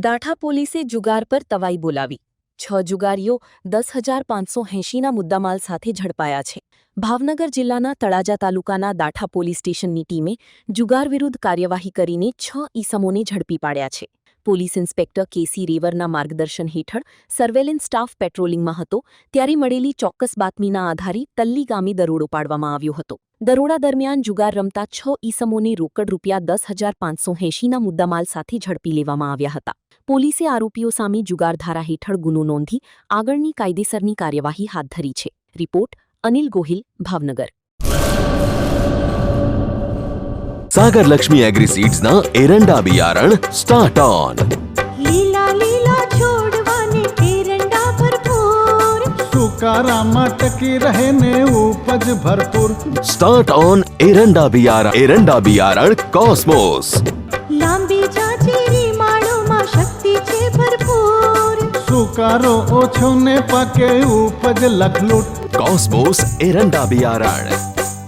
દાઠા પોલીસે જુગાર પર તવાઈ બોલાવી 6 જુગારીઓ 10,580ના મુદ્દામાલ સાથે ઝડપાયા છે. ભાવનગર જિલ્લાના તળાજા તાલુકાના દાઠા પોલીસ સ્ટેશનની ટીમે જુગાર વિરુદ્ધ કાર્યવાહી કરીને 6 ઈસમોને ઝડપી પાડ્યા છે. પોલીસ ઇન્સ્પેક્ટર કેસી રેવરના માર્ગદર્શન હેઠળ સર્વેલન્સ સ્ટાફ પેટ્રોલિંગમાં હતો ત્યારે મળેલી ચોક્કસ બાતમીના આધારે તલ્લી ગામે દરોડો પાડવામાં આવ્યો હતો. દરોડા દરમિયાન જુગાર રમતા 6 ઈસમોને રોકડ રૂપિયા 10,580ના મુદ્દામાલ સાથે ઝડપી લેવામાં આવ્યા હતા. પોલીસે આરોપીઓ સામે જુગારધારા હેઠળ ગુનો નોંધી આગળની કાયદેસરની કાર્યવાહી હાથ ધરી છે. રિપોર્ટ અનિલ ગોહિલ, ભાવનગર. सागर लक्ष्मी एग्रीसीड्स ना एरंडा बियारण स्टार्ट ऑन. લીલા લીલા છોડવાને એરંડા ભરપૂર, સુકારામાં ટકી રહે ને ઉપજ ભરપૂર. स्टार्ट ऑन एरंडा बियारण कॉस्मोस. લાંબી જાચેરી માળોમાં શક્તિ છે ભરપૂર. સુકારો ઓછો ને પાકે ઉપજ લખલૂટ. कॉस्मोस एरंडा बियारण.